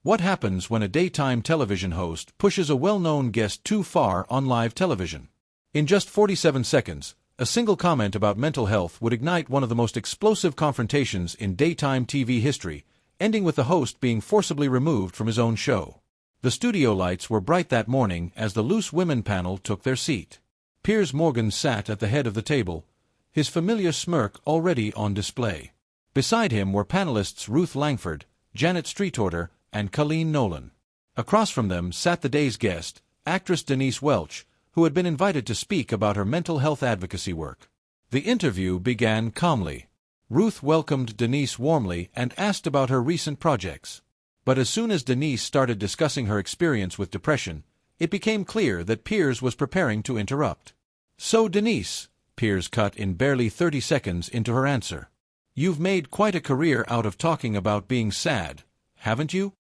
What happens when a daytime television host pushes a well-known guest too far on live television? In just 47 seconds, a single comment about mental health would ignite one of the most explosive confrontations in daytime TV history, ending with the host being forcibly removed from his own show. The studio lights were bright that morning as the Loose Women panel took their seat. Piers Morgan sat at the head of the table, his familiar smirk already on display. Beside him were panelists Ruth Langford, Janet Streetorter, and Colleen Nolan. Across from them sat the day's guest, actress Denise Welch, who had been invited to speak about her mental health advocacy work. The interview began calmly. Ruth welcomed Denise warmly and asked about her recent projects. But as soon as Denise started discussing her experience with depression, it became clear that Piers was preparing to interrupt. "So Denise," Piers cut in barely 30 seconds into her answer, "you've made quite a career out of talking about being sad, haven't you?"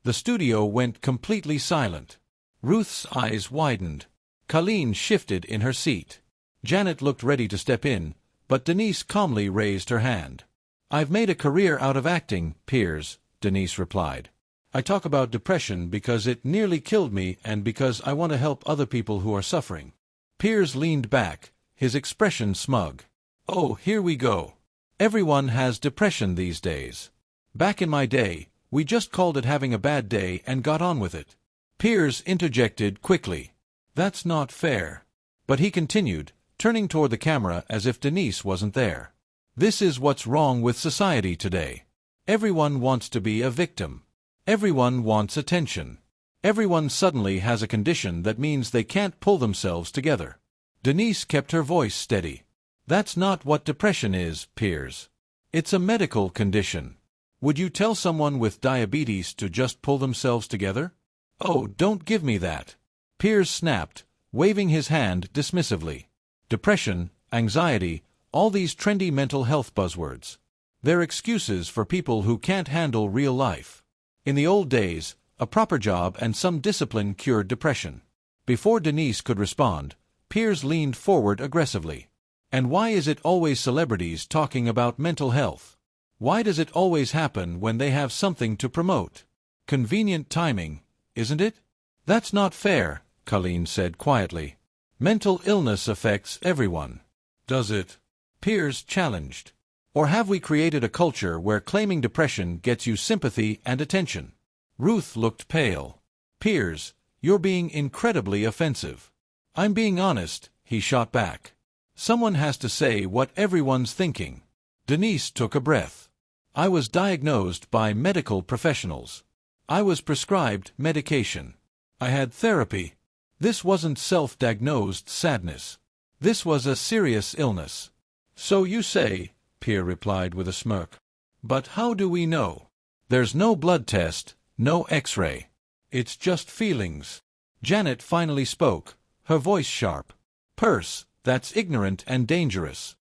The studio went completely silent. Ruth's eyes widened. Colleen shifted in her seat. Janet looked ready to step in, but Denise calmly raised her hand. "I've made a career out of acting, Piers," Denise replied. "I talk about depression because it nearly killed me and because I want to help other people who are suffering." Piers leaned back, his expression smug. "Oh, here we go. Everyone has depression these days. Back in my day, we just called it having a bad day and got on with it." Piers interjected quickly. "That's not fair." But he continued, turning toward the camera as if Denise wasn't there. "This is what's wrong with society today. Everyone wants to be a victim. Everyone wants attention. Everyone suddenly has a condition that means they can't pull themselves together." Denise kept her voice steady. "That's not what depression is, Piers. It's a medical condition. Would you tell someone with diabetes to just pull themselves together?" "Oh, don't give me that," Piers snapped, waving his hand dismissively. "Depression, anxiety, all these trendy mental health buzzwords. They're excuses for people who can't handle real life. In the old days, a proper job and some discipline cured depression." Before Denise could respond, Piers leaned forward aggressively. "And why is it always celebrities talking about mental health? Why does it always happen when they have something to promote? Convenient timing, isn't it?" "That's not fair," Colleen said quietly. "Mental illness affects everyone." "Does it?" Piers challenged. "Or have we created a culture where claiming depression gets you sympathy and attention?" Ruth looked pale. "Piers, you're being incredibly offensive." "I'm being honest," he shot back. "Someone has to say what everyone's thinking." Denise took a breath. "I was diagnosed by medical professionals. I was prescribed medication. I had therapy. This wasn't self-diagnosed sadness. This was a serious illness." "So you say," Piers replied with a smirk. "But how do we know? There's no blood test, no X-ray. It's just feelings." Janet finally spoke, her voice sharp. "Piers, that's ignorant and dangerous."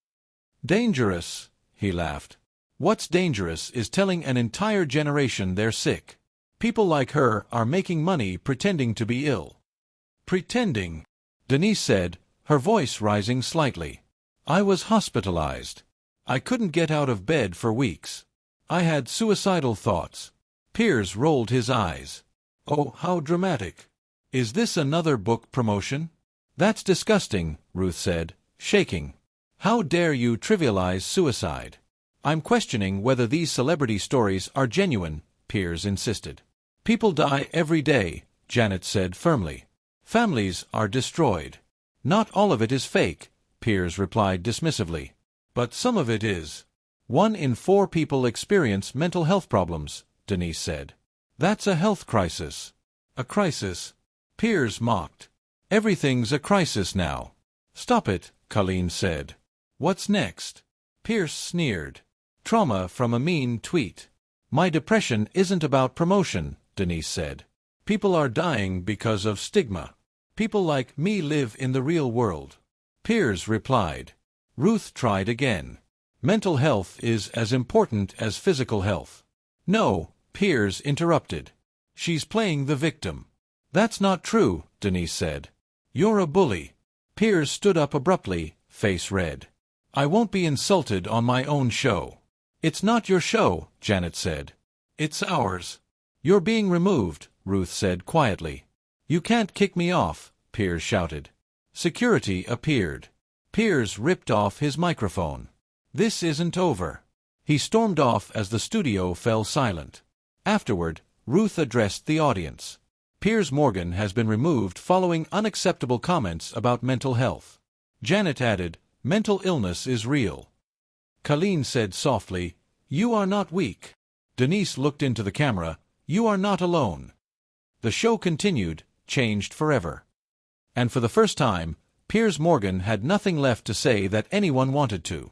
"Dangerous?" he laughed. "What's dangerous is telling an entire generation they're sick. People like her are making money pretending to be ill." "Pretending?" Denise said, her voice rising slightly. "I was hospitalized. I couldn't get out of bed for weeks. I had suicidal thoughts." Piers rolled his eyes. "Oh, how dramatic. Is this another book promotion?" "That's disgusting," Ruth said, shaking. "How dare you trivialize suicide?" "I'm questioning whether these celebrity stories are genuine," Piers insisted. "People die every day," Janet said firmly. "Families are destroyed." "Not all of it is fake," Piers replied dismissively. "But some of it is." 1 in 4 people experience mental health problems, Denise said. "That's a health crisis." "A crisis?" Piers mocked. "Everything's a crisis now." "Stop it," Colleen said. "What's next?" Piers sneered. "Trauma from a mean tweet." "My depression isn't about promotion," Denise said. "People are dying because of stigma. People like me live in the real world." Piers replied. Ruth tried again. "Mental health is as important as physical health." "No," Piers interrupted. "She's playing the victim." "That's not true," Denise said. "You're a bully." Piers stood up abruptly, face red. "I won't be insulted on my own show." "It's not your show," Janet said. "It's ours." "You're being removed," Ruth said quietly. "You can't kick me off," Piers shouted. Security appeared. Piers ripped off his microphone. "This isn't over." He stormed off as the studio fell silent. Afterward, Ruth addressed the audience. "Piers Morgan has been removed following unacceptable comments about mental health." Janet added, "Mental illness is real." Colleen said softly, "You are not weak." Denise looked into the camera, "You are not alone." The show continued, changed forever. And for the first time, Piers Morgan had nothing left to say that anyone wanted to.